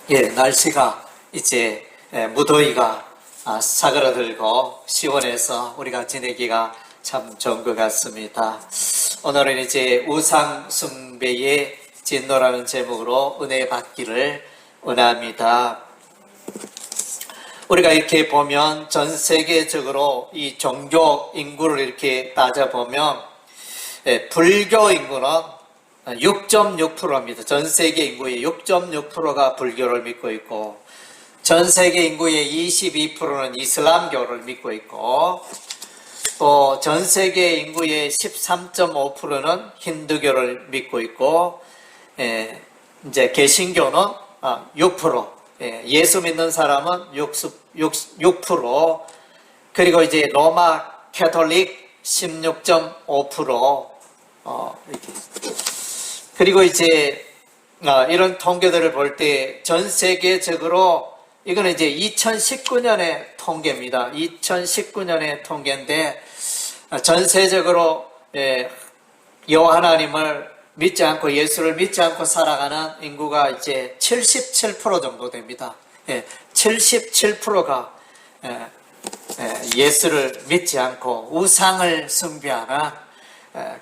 날씨가 이제 무더위가 사그라들고 시원해서 우리가 지내기가 참 좋은 것 같습니다. 오늘은 이제 우상 숭배의 진노라는 제목으로 은혜 받기를 원합니다. 우리가 이렇게 보면 전 세계적으로 이 종교 인구를 이렇게 따져보면 불교 인구는 6.6%입니다. 전 세계 인구의 6.6%가 불교를 믿고 있고, 전 세계 인구의 22%는 이슬람교를 믿고 있고, 또 전 세계 인구의 13.5%는 힌두교를 믿고 있고, 이제 개신교는 6%, 예수 믿는 사람은 6%, 그리고 이제 로마 캐톨릭 16.5%, 이렇게. 그리고 이제 이런 통계들을 볼 때 전 세계적으로 이거는 이제 2019년의 통계입니다. 2019년의 통계인데 전 세계적으로 여호와 하나님을 믿지 않고 예수를 믿지 않고 살아가는 인구가 이제 77% 정도 됩니다. 77%가 예수를 믿지 않고 우상을 숭배하는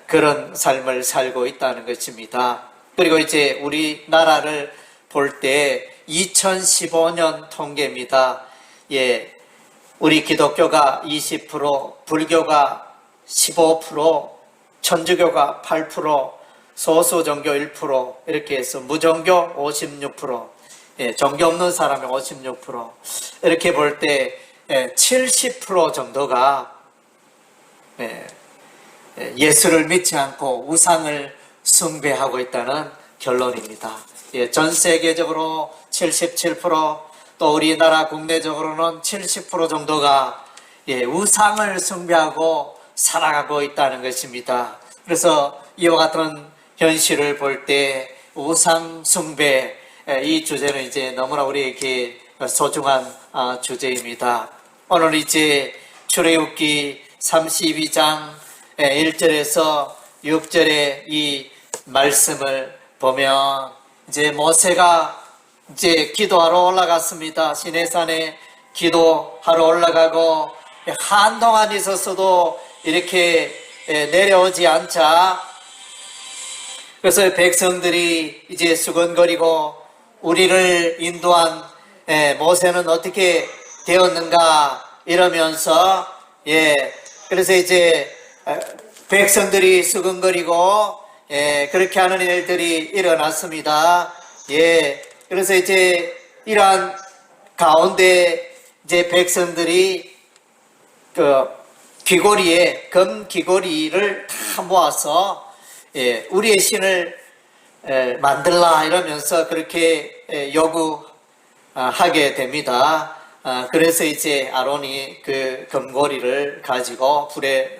그런 삶을 살고 있다는 것입니다. 그리고 이제 우리나라를 볼 때 2015년 통계입니다. 우리 기독교가 20%, 불교가 15%, 천주교가 8%, 소수 종교 1%, 이렇게 해서 무종교 56%, 종교 없는 사람이 56%, 이렇게 볼 때 70% 정도가 예수를 믿지 않고 우상을 숭배하고 있다는 결론입니다. 전 세계적으로 77%, 또 우리나라 국내적으로는 70% 정도가 우상을 숭배하고 살아가고 있다는 것입니다. 그래서 이와 같은 현실을 볼 때 우상 숭배, 이 주제는 이제 너무나 우리에게 소중한 주제입니다. 오늘 이제 출애굽기 32장 1절에서 6절의 이 말씀을 보면 이제 모세가 이제 기도하러 올라갔습니다. 시내산에 기도하러 올라가고 한동안 있었어도 이렇게 내려오지 않자, 그래서 백성들이 이제 수근거리고 우리를 인도한 모세는 어떻게 되었는가 이러면서 그래서 이제 백성들이 수근거리고 그렇게 하는 일들이 일어났습니다. 그래서 이제 이러한 가운데 이제 백성들이 그 귀고리에 금 귀고리를 다 모아서 우리의 신을 만들라 이러면서 그렇게 요구하게 됩니다. 그래서 이제 아론이 그 금고리를 가지고 불에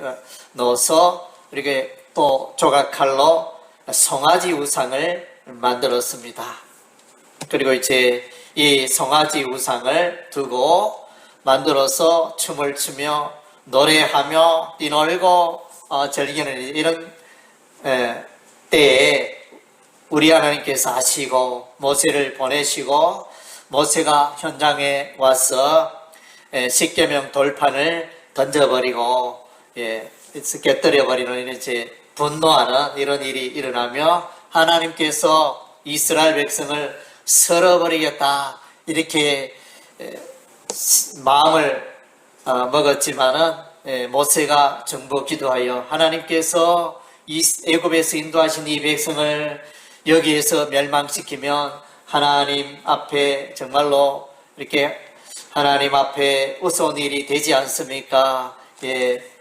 넣어서 이렇게 또 조각칼로 송아지 우상을 만들었습니다. 그리고 이제 이 송아지 우상을 두고 만들어서 춤을 추며 노래하며 뛰놀고 즐기는 이런 때에 우리 하나님께서 하시고 모세를 보내시고 모세가 현장에 와서 십계명 돌판을 던져버리고 깨뜨려버리는 이제 분노하는 이런 일이 일어나며 하나님께서 이스라엘 백성을 썰어버리겠다 이렇게 마음을 먹었지만은 모세가 정보 기도하여 하나님께서 애굽에서 인도하신 이 백성을 여기에서 멸망시키면 하나님 앞에 정말로 이렇게 하나님 앞에 우스운 일이 되지 않습니까?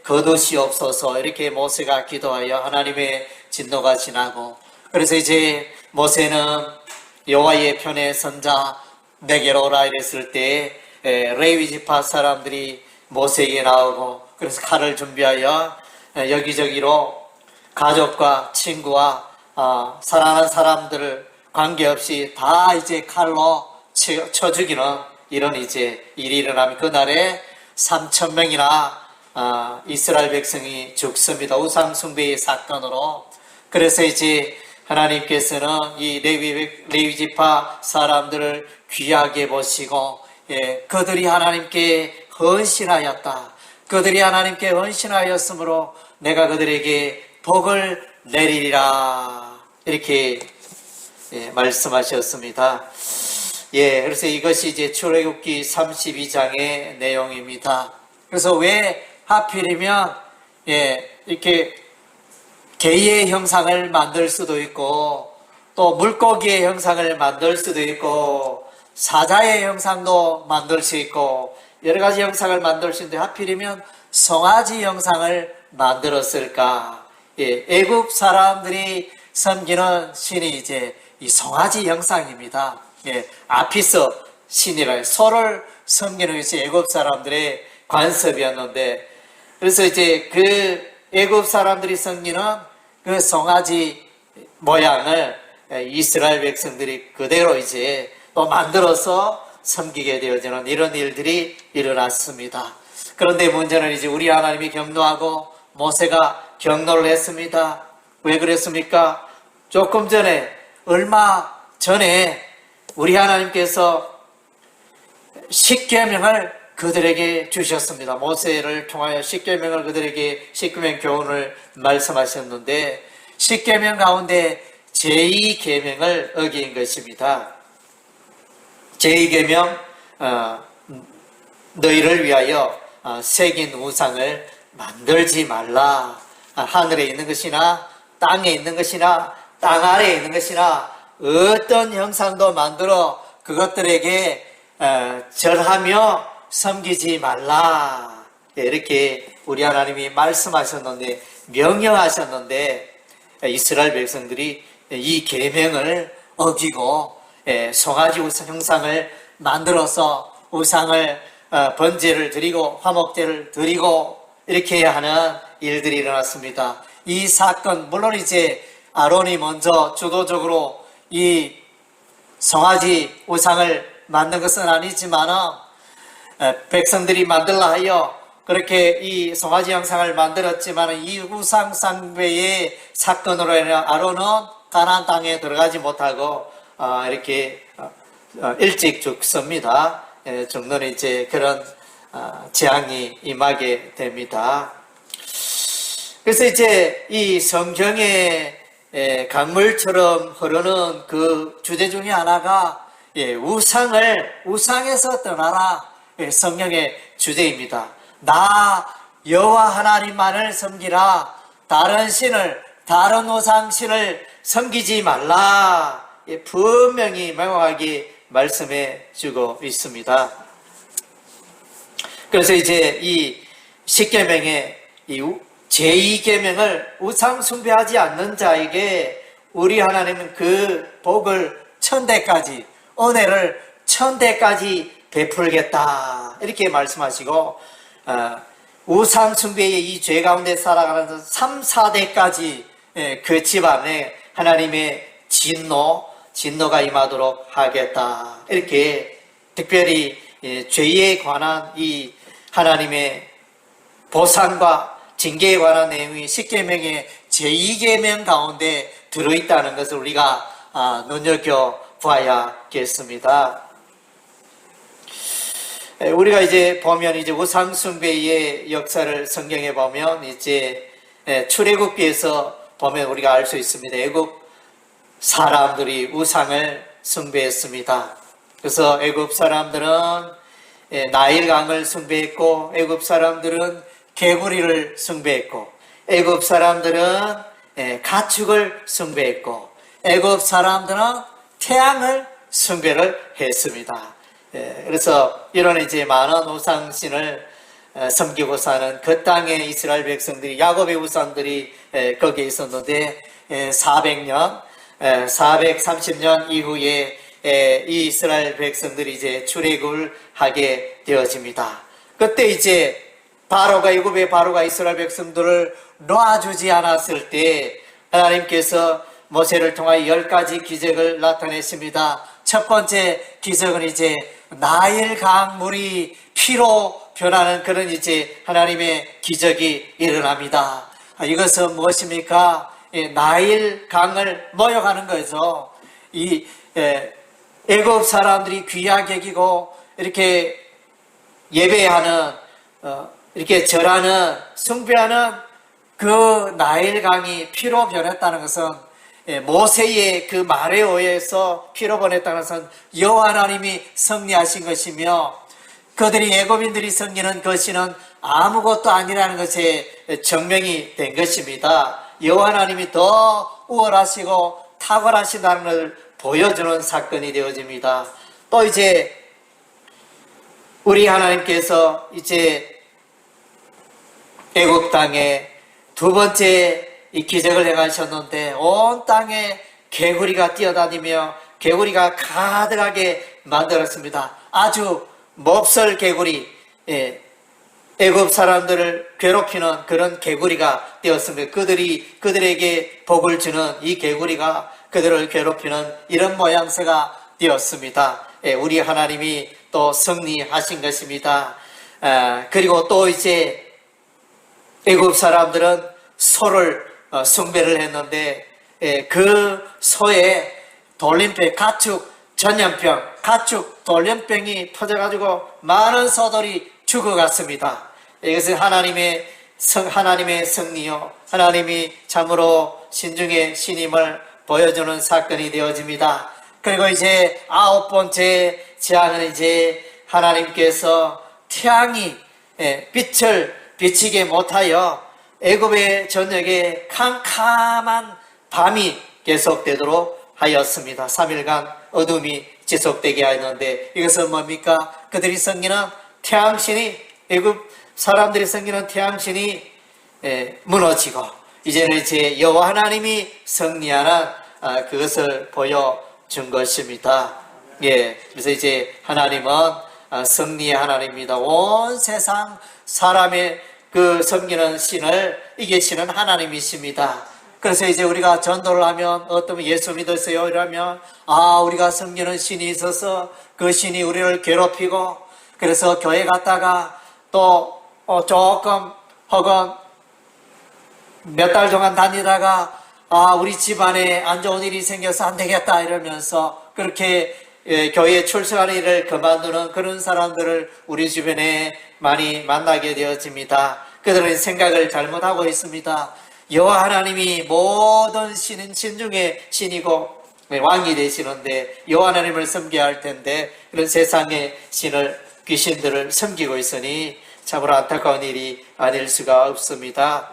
거두시옵소서 이렇게 모세가 기도하여 하나님의 진노가 지나고, 그래서 이제 모세는 여호와의 편에 선자 내게로 오라 이랬을 때 레위 지파 사람들이 모세에게 나오고, 그래서 칼을 준비하여 여기저기로 가족과 친구와 사랑하는 사람들을 관계없이 다 이제 칼로 쳐 죽이는 이런 이제 일이 일어나면 그날에 3,000명이나 이스라엘 백성이 죽습니다. 우상 숭배의 사건으로. 그래서 이제 하나님께서는 이 레위 지파 사람들을 귀하게 보시고 그들이 하나님께 헌신하였다. 그들이 하나님께 헌신하였으므로 내가 그들에게 복을 내리리라. 이렇게 말씀하셨습니다. 그래서 이것이 이제 출애굽기 32장의 내용입니다. 그래서 왜 하필이면 이렇게 개의 형상을 만들 수도 있고 또 물고기의 형상을 만들 수도 있고 사자의 형상도 만들 수 있고 여러 가지 형상을 만들 수 있는데 하필이면 송아지 형상을 만들었을까? 애굽 사람들이 섬기는 신이 이제 이 송아지 형상입니다. 아피스 신이라 소를 섬기는 것이 애굽 사람들의 관습이었는데 그래서 이제 그 애굽 사람들이 섬기는 그 송아지 모양을 이스라엘 백성들이 그대로 이제 또 만들어서 섬기게 되어지는 이런 일들이 일어났습니다. 그런데 문제는 이제 우리 하나님이 경노하고 모세가 경노를 했습니다. 왜 그랬습니까? 조금 전에 얼마 전에 우리 하나님께서 십계명을 그들에게 주셨습니다. 모세를 통하여 십계명을 그들에게 십계명 교훈을 말씀하셨는데 십계명 가운데 제2계명을 어긴 것입니다. 제2계명 너희를 위하여 새긴 우상을 만들지 말라. 하늘에 있는 것이나 땅에 있는 것이나 땅 아래에 있는 것이나 어떤 형상도 만들어 그것들에게 절하며 섬기지 말라. 이렇게 우리 하나님이 말씀하셨는데 명령하셨는데 이스라엘 백성들이 이 계명을 어기고 송아지 우상 형상을 만들어서 우상을 번제를 드리고 화목제를 드리고 이렇게 하는 일들이 일어났습니다. 이 사건 물론 이제 아론이 먼저 주도적으로 이 송아지 우상을 만든 것은 아니지만 백성들이 만들라 하여 그렇게 이 송아지 형상을 만들었지만 이 우상 숭배의 사건으로 인해 아론은 가나안 땅에 들어가지 못하고 이렇게 일찍 죽습니다. 정도는 이제 그런 재앙이 임하게 됩니다. 그래서 이제 이 성경의 강물처럼 흐르는 그 주제 중에 하나가 우상에서 떠나라. 성경의 주제입니다. 나 여호와 하나님만을 섬기라. 다른 우상신을 섬기지 말라. 분명히 명확하게 말씀해 주고 있습니다. 그래서 이제 이 십계명의 이 제2계명을 우상 숭배하지 않는 자에게 우리 하나님은 그 복을 천대까지 은혜를 천대까지 베풀겠다 이렇게 말씀하시고 우상 숭배의 이 죄 가운데 살아가는 3, 4대까지 그 집안에 하나님의 진노가 임하도록 하겠다 이렇게 특별히 죄에 관한 이 하나님의 보상과 징계에 관한 내용이 십계명의 제2계명 가운데 들어있다는 것을 우리가 눈여겨봐야겠습니다. 우리가 이제 보면 이제 우상 숭배의 역사를 성경에 보면 이제 출애굽기에서 보면 우리가 알 수 있습니다. 애굽 사람들이 우상을 숭배했습니다. 그래서 애굽 사람들은 나일강을 숭배했고 애굽 사람들은 개구리를 숭배했고 애굽 사람들은 가축을 숭배했고 애굽 사람들은 태양을 숭배를 했습니다. 그래서 이런 이제 많은 우상신을 섬기고 사는 그 땅의 이스라엘 백성들이 야곱의 우상들이 거기에 있었는데 430년 이후에 이 이스라엘 백성들이 이제 출애굽을 하게 되어집니다. 그때 이제 애굽의 바로가 이스라엘 백성들을 놓아주지 않았을 때 하나님께서 모세를 통하여 10가지 기적을 나타내십니다. 첫 번째 기적은 이제 나일 강물이 피로 변하는 그런 이제 하나님의 기적이 일어납니다. 이것은 무엇입니까? 나일 강을 모여가는 거죠. 이 애굽 사람들이 귀하게 여기고 이렇게 예배하는 이렇게 절하는 숭배하는 그 나일 강이 피로 변했다는 것은 모세의 그 말에 의해서 피로 변했다는 것은 여호와 하나님이 승리하신 것이며 그들이 애굽인들이 섬기는 것이는 아무것도 아니라는 것에 증명이 된 것입니다. 여호와 하나님이 더 우월하시고 탁월하시다는 것을 보여주는 사건이 되어집니다. 또 이제 우리 하나님께서 이제 애굽 땅에 두 번째 이 기적을 행하셨는데 온 땅에 개구리가 뛰어다니며 개구리가 가득하게 만들었습니다. 아주 몹쓸 개구리, 애굽 사람들을 괴롭히는 그런 개구리가 되었습니다. 그들에게 복을 주는 이 개구리가 그들을 괴롭히는 이런 모양새가 되었습니다. 우리 하나님이 또 승리하신 것입니다. 그리고 또 이제 애굽 사람들은 소를 숭배를 했는데 그 소에 돌림병, 가축 전염병, 가축 돌림병이 퍼져가지고 많은 소들이 죽어갔습니다. 이것은 하나님의 승리요, 하나님이 참으로 신중의 신임을 보여주는 사건이 되어집니다. 그리고 이제 아홉 번째 재앙은 이제 하나님께서 태양이 빛을 비치게 못하여 애굽의 전역에 캄캄한 밤이 계속되도록 하였습니다. 3일간 어둠이 지속되게 하였는데 이것은 뭡니까? 그들이 섬기는 태양신이, 애굽 사람들이 섬기는 태양신이 무너지고 이제는 이제 여호와 하나님이 승리하는 그것을 보여준 것입니다. 그래서 이제 하나님은 승리의 하나님입니다. 온 세상 사람의 그 섬기는 신을 이기시는 하나님이십니다. 그래서 이제 우리가 전도를 하면 어떤 분 예수 믿으세요 이러면 우리가 섬기는 신이 있어서 그 신이 우리를 괴롭히고 그래서 교회 갔다가 또 조금 혹은 몇 달 동안 다니다가 우리 집안에 안 좋은 일이 생겨서 안 되겠다 이러면서 그렇게 교회에 출석하는 일을 그만두는 그런 사람들을 우리 주변에 많이 만나게 되어집니다. 그들은 생각을 잘못하고 있습니다. 여호와 하나님이 모든 신 중에 신이고 왕이 되시는데 여호와 하나님을 섬겨야 할 텐데 그런 세상의 신을, 귀신들을 섬기고 있으니 참으로 안타까운 일이 아닐 수가 없습니다.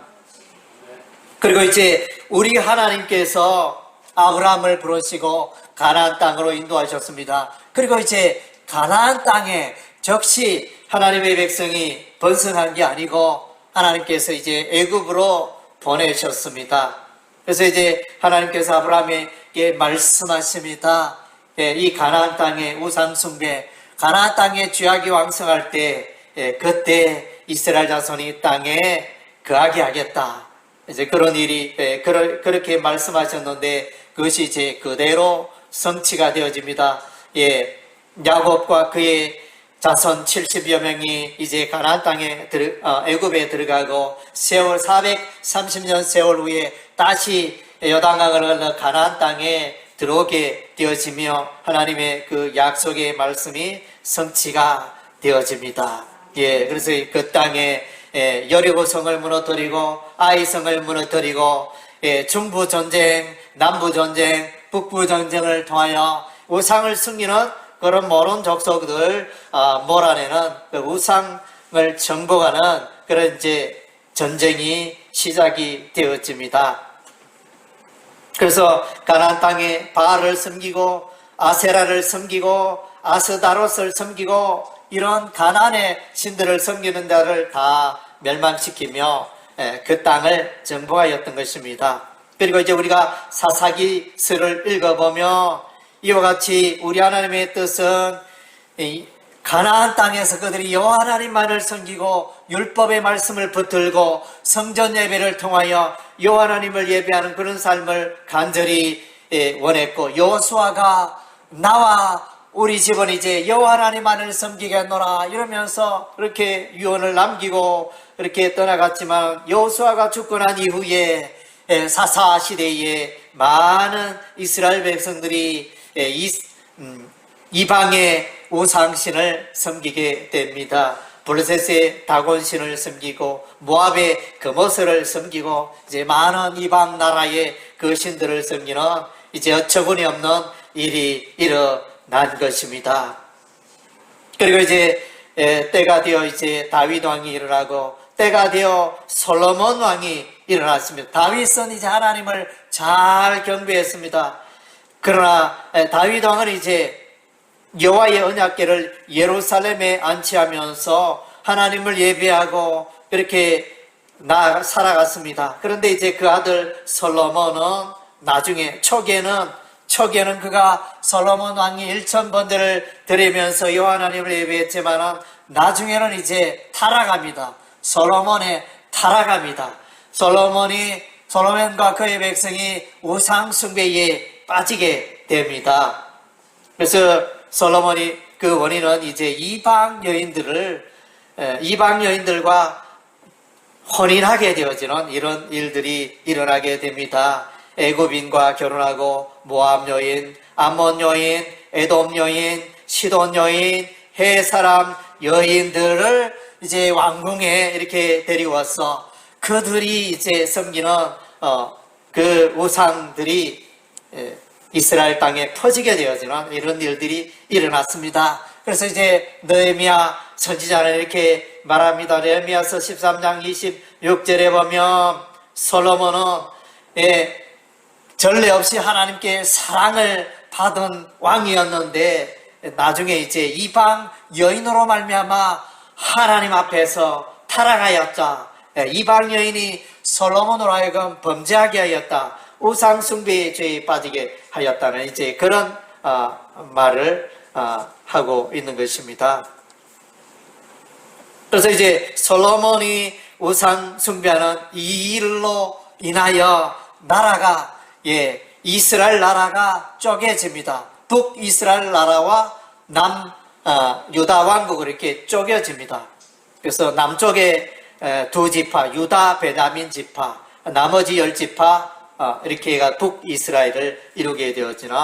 그리고 이제 우리 하나님께서 아브라함을 부르시고 가나안 땅으로 인도하셨습니다. 그리고 이제 가나안 땅에 즉시 하나님의 백성이 번성한 게 아니고 하나님께서 이제 애굽으로 보내셨습니다. 그래서 이제 하나님께서 아브라함에게 말씀하십니다. 이 가나안 땅의 우상 숭배, 가나안 땅에 죄악이 왕성할 때 그때 이스라엘 자손이 땅에 거하게 하겠다. 이제 그런 일이 그렇게 말씀하셨는데 그것이 이제 그대로 성취가 되어집니다. 야곱과 그의 자손 70여 명이 이제 가나안 땅에 애굽에 들어가고 세월 430년 세월 후에 다시 요단강을 건너 가나안 땅에 들어오게 되어지며 하나님의 그 약속의 말씀이 성취가 되어집니다. 그래서 그 땅에 여리고성을 무너뜨리고 아이성을 무너뜨리고 중부 전쟁, 남부 전쟁, 북부 전쟁을 통하여 우상을 숨기는 그런 모론 족속들 몰아내는 그 우상을 정복하는 그런 이제 전쟁이 시작이 되어집니다. 그래서 가나안 땅에 바알을 섬기고 아세라를 섬기고 아스다롯을 섬기고 이런 가나안의 신들을 섬기는 자를 다 멸망시키며 그 땅을 정복하였던 것입니다. 그리고 이제 우리가 사사기서를 읽어보면 이와 같이 우리 하나님의 뜻은 가나안 땅에서 그들이 여호와 하나님만을 섬기고 율법의 말씀을 붙들고 성전 예배를 통하여 여호와 하나님을 예배하는 그런 삶을 간절히 원했고 여호수아가 나와 우리 집은 이제 여호와 하나님만을 섬기겠노라 이러면서 그렇게 유언을 남기고 그렇게 떠나갔지만 여호수아가 죽고 난 이후에 사사 시대에 많은 이스라엘 백성들이 이방의 우상신을 섬기게 됩니다. 블레셋의 다곤신을 섬기고 모압의 금오스를 섬기고 이제 많은 이방 나라의 그 신들을 섬기는 이제 어처구니 없는 일이 일어난 것입니다. 그리고 이제 때가 되어 이제 다윗 왕이 일어나고 때가 되어 솔로몬 왕이 일어났습니다. 다윗은 이제 하나님을 잘 경배했습니다. 그러나 다윗 왕은 이제 여호와의 언약궤를 예루살렘에 안치하면서 하나님을 예배하고 이렇게 살아갔습니다. 그런데 이제 그 아들 솔로몬은 나중에 초기에는 그가 솔로몬 왕이 1000번제를 드리면서 여호와 하나님을 예배했지만 나중에는 이제 타락합니다. 솔로몬과 그의 백성이 우상 숭배에 빠지게 됩니다. 그래서 솔로몬이 그 원인은 이제 이방 여인들과 혼인하게 되어지는 이런 일들이 일어나게 됩니다. 애굽인과 결혼하고 모압 여인, 암몬 여인, 에돔 여인, 시돈 여인, 해 사람 여인들을 이제 왕궁에 이렇게 데려와서 그들이 이제 섬기는 그 우상들이 이스라엘 땅에 퍼지게 되어지는 이런 일들이 일어났습니다. 그래서 이제 느헤미야 선지자는 이렇게 말합니다. 느헤미야서 13장 26절에 보면 솔로몬은 전례 없이 하나님께 사랑을 받은 왕이었는데 나중에 이제 이방 여인으로 말미암아 하나님 앞에서 타락하였다. 이방 여인이 솔로몬으로 하여금 범죄하게 하였다. 우상 숭배의 죄에 빠지게 하였다는 이제 그런 말을 하고 있는 것입니다. 그래서 이제 솔로몬이 우상 숭배하는 이 일로 인하여 나라가 이스라엘 나라가 쪼개집니다. 북이스라엘 나라와 유다 왕국으로 이렇게 쪼개집니다. 그래서 남쪽에 두 지파, 유다, 베냐민 지파, 나머지 10지파 이렇게가 북이스라엘을 이루게 되었지는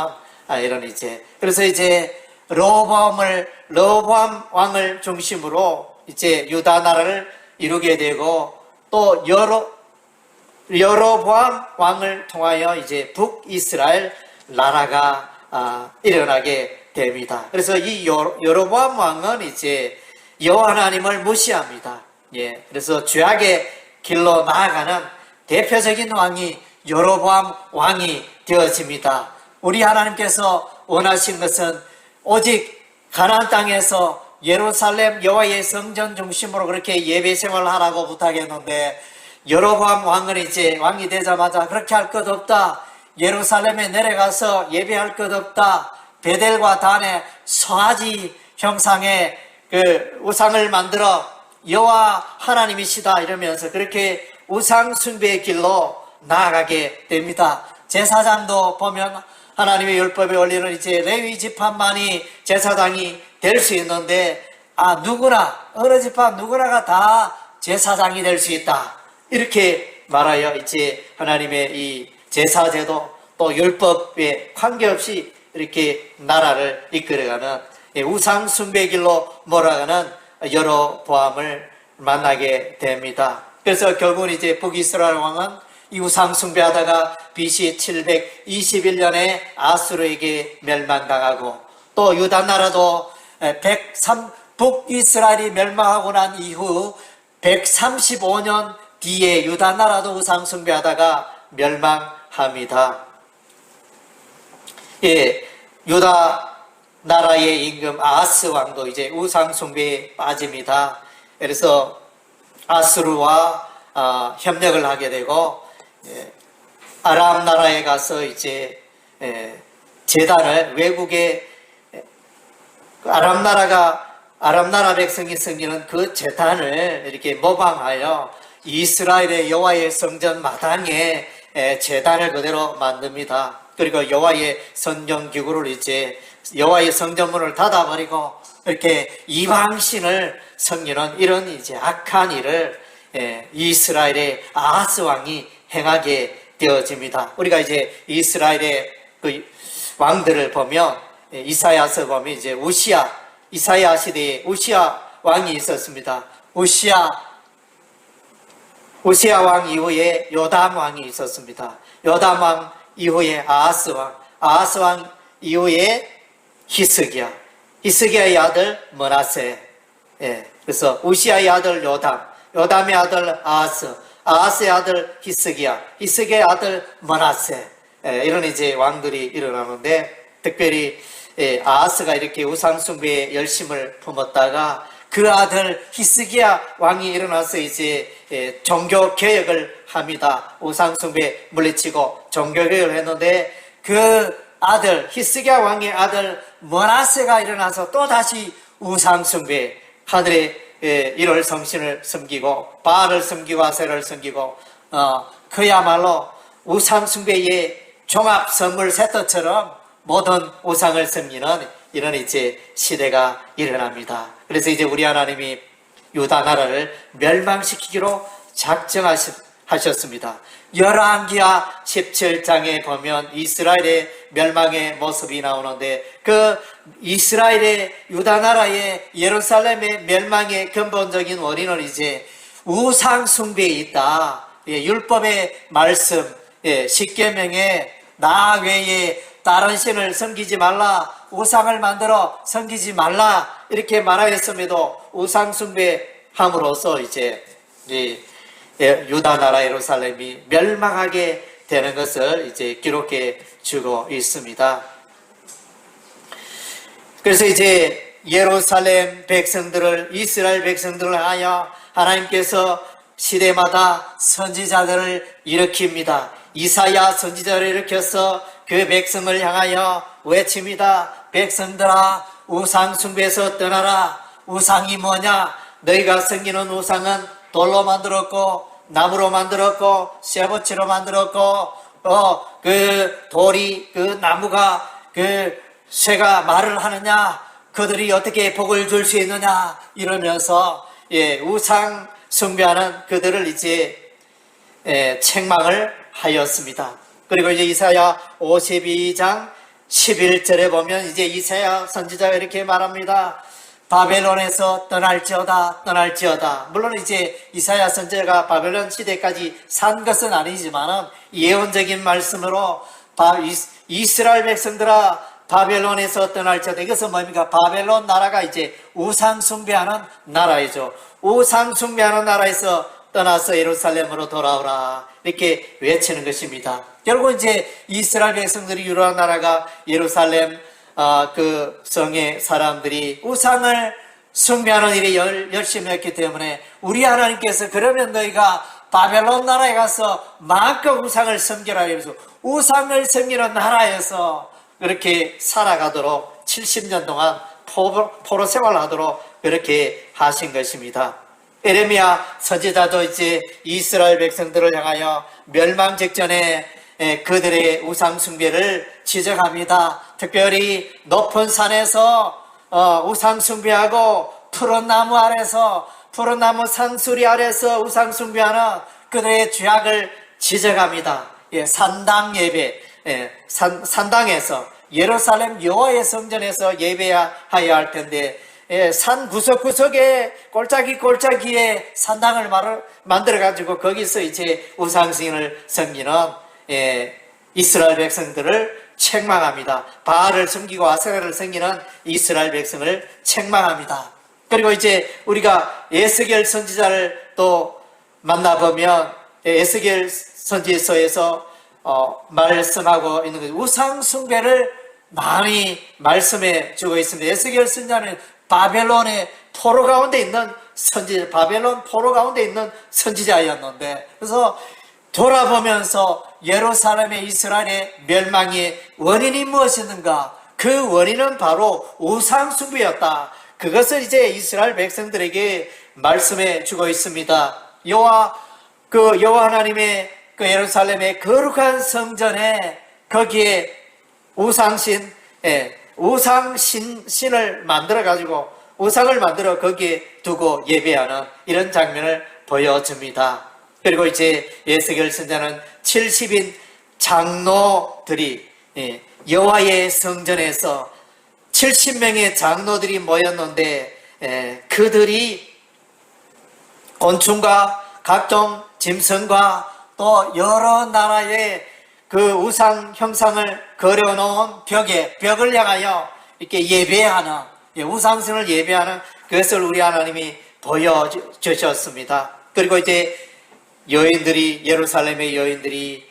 이런 이제 그래서 이제 르호보암 왕을 중심으로 이제 유다 나라를 이루게 되고 또 여로보암 왕을 통하여 이제 북이스라엘 나라가 일어나게 됩니다. 그래서 이 여로보암 왕은 이제 여호와 하나님을 무시합니다. 그래서 죄악의 길로 나아가는 대표적인 왕이 여로보암 왕이 되어집니다. 우리 하나님께서 원하신 것은 오직 가나안 땅에서 예루살렘 여호와의 성전 중심으로 그렇게 예배 생활을 하라고 부탁했는데 여로보암 왕은 이제 왕이 되자마자 그렇게 할 것 없다. 예루살렘에 내려가서 예배할 것 없다. 베델과 단에 송아지 형상의 그 우상을 만들어 여호와 하나님이시다 이러면서 그렇게 우상 숭배의 길로 나아가게 됩니다. 제사장도 보면 하나님의 율법에 올리는 이제 레위 지파만이 제사장이 될 수 있는데 어느 지파 누구나가 다 제사장이 될 수 있다. 이렇게 말하여 이제 하나님의 이 제사제도 또 율법에 관계없이 이렇게 나라를 이끌어가는 우상 숭배 길로 몰아가는 여로보암을 만나게 됩니다. 그래서 결국은 이제 북이스라엘 왕은 이 우상 숭배하다가 BC 721년에 아수르에게 멸망당하고 또 유다 나라도 북이스라엘이 멸망하고 난 이후 135년 뒤에 유다 나라도 우상 숭배하다가 멸망합니다. 유다 나라의 임금 아하스 왕도 이제 우상 숭배에 빠집니다. 그래서 아수르와 협력을 하게 되고 아람 나라에 가서 이제 제단을 외국에 아람 나라 백성이 섬기는 그 제단을 이렇게 모방하여 이스라엘의 여호와의 성전 마당에 제단을 그대로 만듭니다. 그리고 여호와의 성전 기구를 이제 여호와의 성전문을 닫아버리고 이렇게 이방신을 섬기는 이런 이제 악한 일을 이스라엘의 아하스 왕이 행하게 되어집니다. 우리가 이제 이스라엘의 그 왕들을 보면 이사야서 보면 이제 이사야 시대에 우시야 왕이 있었습니다. 우시야 왕 이후에 요담 왕이 있었습니다. 요담 왕 이후에 아하스 왕 이후에 히스기야의 아들 머나세. 그래서 우시야의 아들 요담의 아들 아하스의 아들 히스기야의 아들 머나세. 이런 이제 왕들이 일어나는데, 특별히 아하스가 이렇게 우상숭배에 열심을 품었다가 그 아들 히스기야 왕이 일어나서 이제 종교 개혁을 합니다. 우상숭배 물리치고 종교 개혁을 했는데, 그 아들 히스기야 왕의 아들 머나세가 일어나서 또 다시 우상숭배, 하늘의 1월 성신을 섬기고 바알을 섬기고 아세라를 섬기고 그야말로 우상숭배의 종합 선물 세트처럼 모든 우상을 섬기는 이런 이제 시대가 일어납니다. 그래서 이제 우리 하나님이 유다 나라를 멸망시키기로 작정하셨습니다. 열왕기하 17장에 보면 이스라엘의 멸망의 모습이 나오는데, 그 이스라엘의 유다 나라의 예루살렘의 멸망의 근본적인 원인은 이제 우상 숭배에 있다. 율법의 말씀, 십계명에 나 외에 다른 신을 섬기지 말라, 우상을 만들어 섬기지 말라 이렇게 말하였음에도 우상 숭배함으로써 이제 유다 나라 예루살렘이 멸망하게 되는 것을 이제 기록해 주고 있습니다. 그래서 이제 예루살렘 백성들을, 이스라엘 백성들을 하여 하나님께서 시대마다 선지자들을 일으킵니다. 이사야 선지자를 일으켜서 그 백성을 향하여 외칩니다. 백성들아, 우상 숭배에서 떠나라. 우상이 뭐냐? 너희가 섬기는 우상은 돌로 만들었고 나무로 만들었고 쇠붙이로 만들었고 그 돌이, 그 나무가, 그 쇠가 말을 하느냐? 그들이 어떻게 복을 줄 수 있느냐? 이러면서 우상 숭배하는 그들을 이제 책망을 하였습니다. 그리고 이제 이사야 52장 11절에 보면 이제 이사야 선지자가 이렇게 말합니다. 바벨론에서 떠날지어다. 물론 이제 이사야 선지자가 바벨론 시대까지 산 것은 아니지만 예언적인 말씀으로 이스라엘 백성들아 바벨론에서 떠날지어다. 이것은 뭡니까? 바벨론 나라가 이제 우상 숭배하는 나라이죠. 우상 숭배하는 나라에서 떠나서 예루살렘으로 돌아오라 이렇게 외치는 것입니다. 결국 이제 이스라엘 백성들이 유로한 나라가 예루살렘 그 성의 사람들이 우상을 숭배하는 일에 열심히 했기 때문에 우리 하나님께서 그러면 너희가 바벨론 나라에 가서 마음껏 우상을 섬기라 하면서 우상을 섬기는 나라에서 그렇게 살아가도록 70년 동안 포로 생활하도록 그렇게 하신 것입니다. 에레미야 선지자도 이제 이스라엘 백성들을 향하여 멸망 직전에 그들의 우상 숭배를 지적합니다. 특별히 높은 산에서 우상 숭배하고 푸른 나무 아래서, 푸른 나무 상수리 아래서 우상 숭배하는 그들의 죄악을 지적합니다. 산당 예배, 산당에서 예루살렘 여호와의 성전에서 예배해야 할 텐데 산 구석구석에 골짜기에 산당을 만들어가지고 거기서 이제 우상신을 섬기는 이스라엘 백성들을 책망합니다. 바알을 섬기고 아세라를 섬기는 이스라엘 백성을 책망합니다. 그리고 이제 우리가 에스겔 선지자를 또 만나보면 에스겔 선지서에서 말씀하고 있는 거죠. 우상 숭배를 많이 말씀해 주고 있습니다. 에스겔 선지자는 바벨론 포로 가운데 있는 선지자였는데, 그래서 돌아보면서 예루살렘의 이스라엘의 멸망의 원인이 무엇이었는가? 그 원인은 바로 우상 숭배였다. 그것을 이제 이스라엘 백성들에게 말씀해 주고 있습니다. 여호와 하나님의 그 예루살렘의 거룩한 성전에 거기에 우상신을 만들어가지고 우상을 만들어 거기에 두고 예배하는 이런 장면을 보여줍니다. 그리고 이제 에스겔 선지자는 70인 장로들이 여호와의 성전에서 70명의 장로들이 모였는데 그들이 곤충과 각종 짐승과 또 여러 나라의 그 우상 형상을 그려놓은 벽을 향하여 이렇게 예배하는, 우상신을 예배하는 그것을 우리 하나님이 보여주셨습니다. 그리고 이제 예루살렘의 여인들이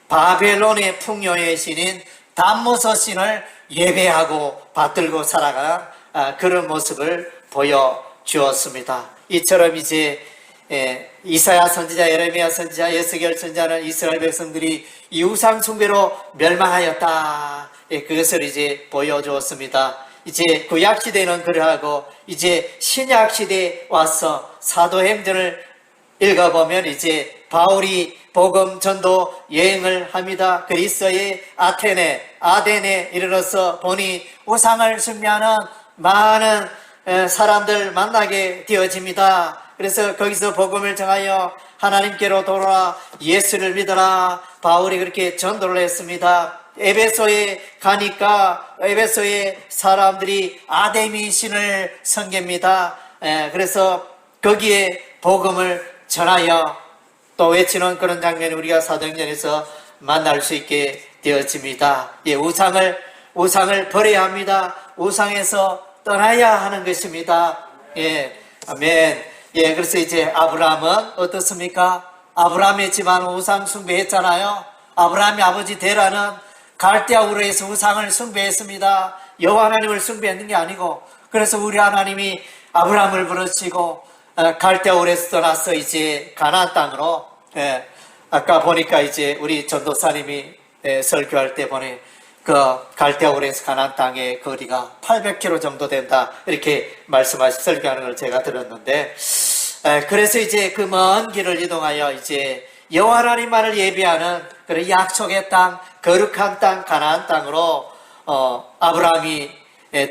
바벨론의 풍요의 신인 담무서 신을 예배하고 받들고 살아가는 그런 모습을 보여주었습니다. 이처럼 이제 이사야 선지자, 예레미야 선지자, 에스겔 선지자는 이스라엘 백성들이 이 우상 숭배로 멸망하였다, 그것을 이제 보여주었습니다. 이제 구약 시대는 그러하고 이제 신약 시대에 와서 사도행전을 읽어보면 이제 바울이 복음 전도 여행을 합니다. 그리스의 아덴에 이르러서 보니 우상을 숭배하는 많은 사람들 만나게 되어집니다. 그래서 거기서 복음을 정하여 하나님께로 돌아와 예수를 믿어라, 바울이 그렇게 전도를 했습니다. 에베소에 가니까 에베소의 사람들이 아데미 신을 섬깁니다. 그래서 거기에 복음을 전하여 또 외치는 그런 장면이 우리가 사도행전에서 만날 수 있게 되어집니다. 우상을 버려야 합니다. 우상에서 떠나야 하는 것입니다. 아멘. 그래서 이제 아브라함은 어떻습니까? 아브라함의 집안은 우상 숭배했잖아요. 아브라함의 아버지 데라는 갈대아 우르에서 우상을 숭배했습니다. 여호와 하나님을 숭배했는 게 아니고, 그래서 우리 하나님이 아브라함을 부르시고 갈대아 우르에서 떠나서 이제 가나안 땅으로, 아까 보니까 이제 우리 전도사님이 설교할 때 보니 그 갈대아 우르에서 가나안 땅의 거리가 800km 정도 된다, 이렇게 설교하는 걸 제가 들었는데, 그래서 이제 그 먼 길을 이동하여 이제 여호와 하나님만을 예배하는 그런 약속의 땅, 거룩한 땅, 가나안 땅으로 아브라함이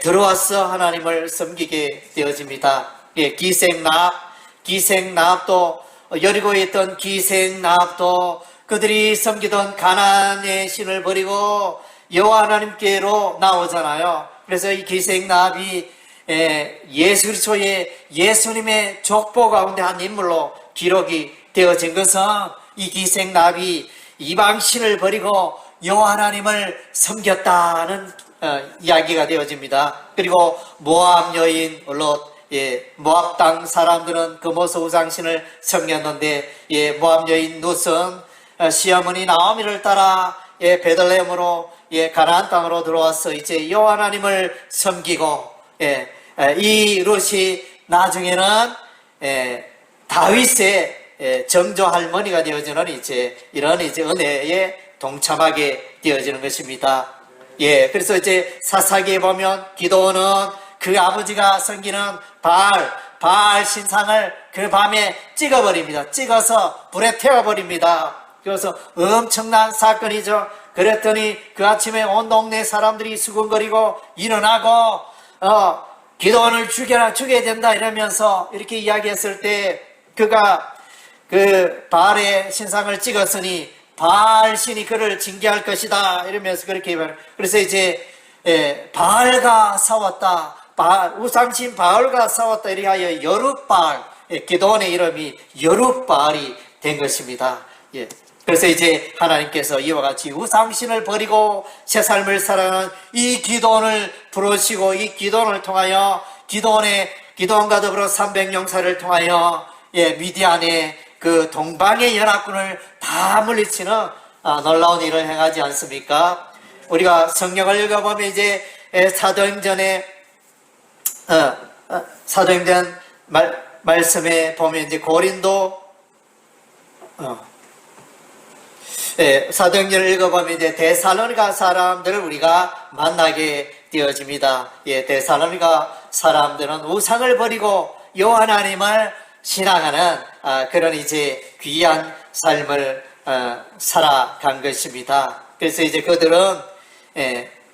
들어와서 하나님을 섬기게 되어집니다. 기생나합도, 여리고에 있던 기생나합도 그들이 섬기던 가나안의 신을 버리고 여호와 하나님께로 나오잖아요. 그래서 이 기생나합이 예수 그리스도의 예수님의 족보 가운데 한 인물로 기록이 되어진 것은 이 기생나합이 이방신을 버리고 여호와 하나님을 섬겼다는 이야기가 되어집니다. 그리고 모압 여인 롯, 모압 땅 사람들은 금오소 우상신을 섬겼는데, 모압 여인 룻은 시어머니 나오미를 따라 베들레헴으로 가나안 땅으로 들어와서 이제 여호와 하나님을 섬기고, 이 룻이 나중에는 다윗의 정조 할머니가 되어지는 이런 은혜에 동참하게 되어지는 것입니다. 그래서 이제 사사기에 보면 기도는 그 아버지가 섬기는 바알 신상을 그 밤에 찍어버립니다. 찍어서 불에 태워버립니다. 그래서 엄청난 사건이죠. 그랬더니 그 아침에 온 동네 사람들이 수군거리고 일어나고 기도원을 죽여야 된다 이러면서 이렇게 이야기했을 때, 그가 그 바알의 신상을 찍었으니 바알 신이 그를 징계할 것이다 이러면서 그렇게 말해요. 그래서 이제 바알과 싸웠다, 우상신 바알과 싸웠다 이렇게 하여 여룻바알, 기도원의 이름이 여룻바알이 된 것입니다. 그래서 이제 하나님께서 이와 같이 우상신을 버리고 새 삶을 살아가는 이 기도원을 부르시고, 이 기도원을 통하여 기도원과 더불어 300용사를 통하여 미디안의 그 동방의 연합군을 다 물리치는 놀라운 일을 행하지 않습니까? 우리가 성경을 읽어보면 이제 사도행전 말씀에 보면 이제 사도행전을 읽어보면 이제 데살로니가 사람들을 우리가 만나게 되어집니다. 데살로니가 사람들은 우상을 버리고 여호와 하나님을 신앙하는 그런 이제 귀한 삶을 살아간 것입니다. 그래서 이제 그들은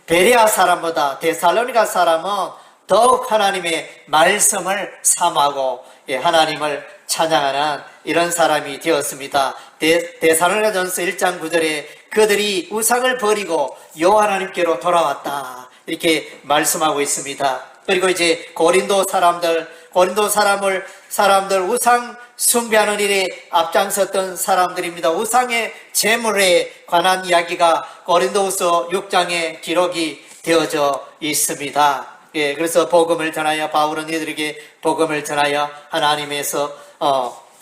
베레아 사람보다 데살로니가 사람은 더욱 하나님의 말씀을 삼하고 하나님을 찬양하는 이런 사람이 되었습니다. 데살로니가전서 1장 9절에 그들이 우상을 버리고 여호와 하나님께로 돌아왔다 이렇게 말씀하고 있습니다. 그리고 이제 고린도 사람들 우상 숭배하는 일에 앞장섰던 사람들입니다. 우상의 제물에 관한 이야기가 고린도후서 6장에 기록이 되어져 있습니다. 그래서 복음을 전하여 바울은 이들에게 복음을 전하여 하나님에서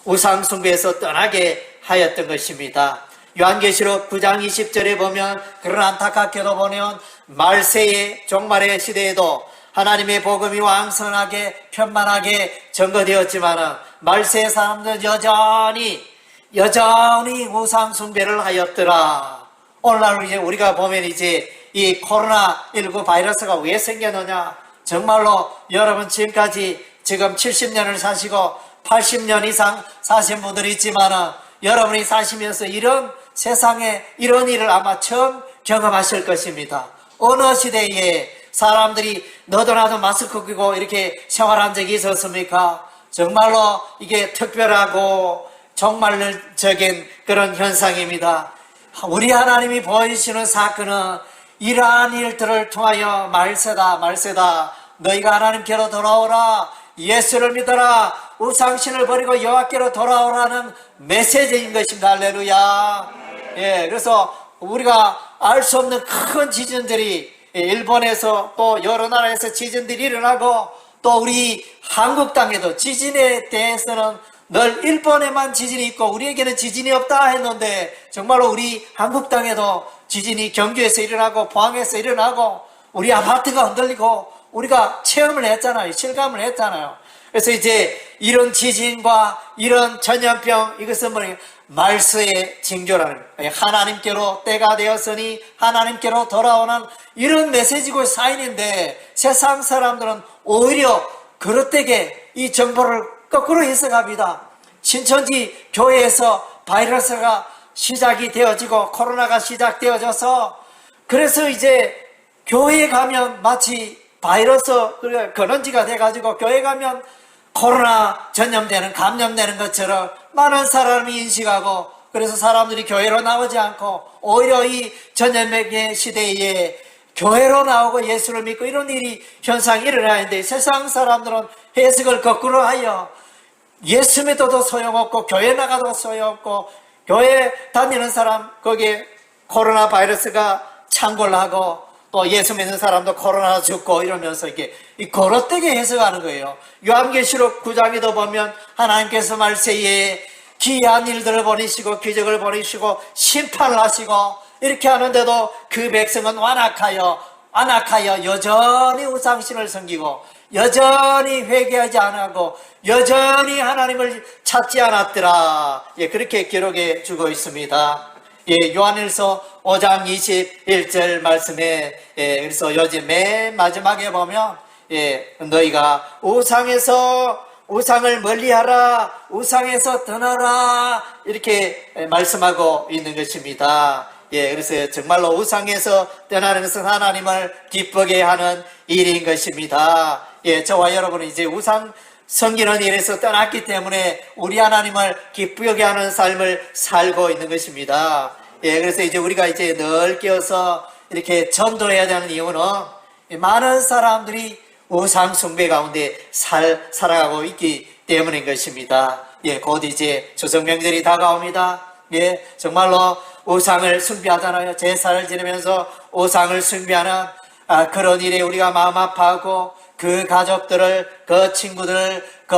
우상 숭배에서 떠나게 하였던 것입니다. 요한계시록 9장 20절에 보면 그러나 안타깝게도 보면 말세의 종말의 시대에도 하나님의 복음이 왕성하게 편만하게 전거되었지만 말세의 사람들은 여전히 우상 숭배를 하였더라. 오늘날 이제 우리가 보면 이제 이 코로나19 바이러스가 왜 생겼느냐? 정말로 여러분 지금까지 지금 70년을 사시고 80년 이상 사신 분들이 있지만 여러분이 사시면서 이런 세상에 이런 일을 아마 처음 경험하실 것입니다. 어느 시대에 사람들이 너도 나도 마스크 끼고 이렇게 생활한 적이 있었습니까? 정말로 이게 특별하고 종말적인 그런 현상입니다. 우리 하나님이 보여주시는 사건은 이러한 일들을 통하여 말세다 너희가 하나님께로 돌아오라 예수를 믿어라 우상신을 버리고 여호와께로 돌아오라는 메시지인 것입니다. 할렐루야. 그래서 우리가 알 수 없는 큰 지진들이 일본에서 또 여러 나라에서 지진들이 일어나고 또 우리 한국 땅에도 지진에 대해서는 늘 일본에만 지진이 있고 우리에게는 지진이 없다 했는데 정말로 우리 한국 땅에도 지진이 경주에서 일어나고 포항에서 일어나고 우리 아파트가 흔들리고 우리가 체험을 했잖아요. 실감을 했잖아요. 그래서 이제 이런 지진과 이런 전염병 이것은 뭐냐 말세의 징조라는 거예요. 하나님께로 때가 되었으니 하나님께로 돌아오는 이런 메시지고 사인인데 세상 사람들은 오히려 그릇되게 이 정보를 거꾸로 해석합니다. 신천지 교회에서 바이러스가 시작이 되어지고 코로나가 시작되어져서 그래서 이제 교회에 가면 마치 바이러스 근원지가 돼가지고 교회 가면 코로나 전염되는 감염되는 것처럼 많은 사람이 인식하고 그래서 사람들이 교회로 나오지 않고 오히려 이 전염병의 시대에 교회로 나오고 예수를 믿고 이런 일이 현상이 일어나는데 세상 사람들은 해석을 거꾸로 하여 예수 믿어도 소용없고 교회 나가도 소용없고 교회 다니는 사람 거기에 코로나 바이러스가 창궐하고 또 예수 믿는 사람도 코로나 죽고 이러면서 이게 거릇되게 해석하는 거예요. 요한계시록 9장에도 보면 하나님께서 말세에 기이한 일들을 보내시고 기적을 보내시고 심판을 하시고 이렇게 하는데도 그 백성은 완악하여 여전히 우상신을 섬기고 여전히 회개하지 않고 여전히 하나님을 찾지 않았더라. 그렇게 기록해 주고 있습니다. 요한일서 5장 21절 말씀에 그래서 요즘 맨 마지막에 보면 너희가 우상을 멀리하라 우상에서 떠나라 이렇게 말씀하고 있는 것입니다. 그래서 정말로 우상에서 떠나는 것은 하나님을 기쁘게 하는 일인 것입니다. 저와 여러분은 이제 우상 섬기는 일에서 떠났기 때문에 우리 하나님을 기쁘게 하는 삶을 살고 있는 것입니다. 그래서 이제 우리가 이제 늘 깨어서 이렇게 전도해야 되는 이유는 많은 사람들이 우상 숭배 가운데 살아가고 있기 때문인 것입니다. 곧 이제 추석 명절이 다가옵니다. 정말로 우상을 숭배하잖아요. 제사를 지내면서 우상을 숭배하는 그런 일에 우리가 마음 아파하고 그 가족들을, 그 친구들을, 그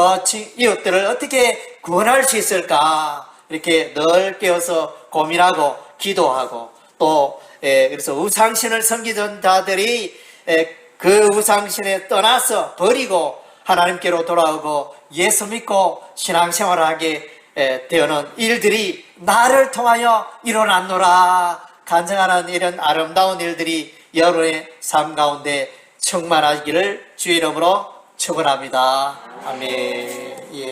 이웃들을 어떻게 구원할 수 있을까 이렇게 늘 깨어서 고민하고 기도하고 또 그래서 우상신을 섬기던 자들이 그 우상신에 떠나서 버리고 하나님께로 돌아오고 예수 믿고 신앙생활을 하게 되는 일들이 나를 통하여 일어났노라. 간증하는 이런 아름다운 일들이 여러분의 삶 가운데 충만하기를 주의 이름으로 축원합니다. 아멘.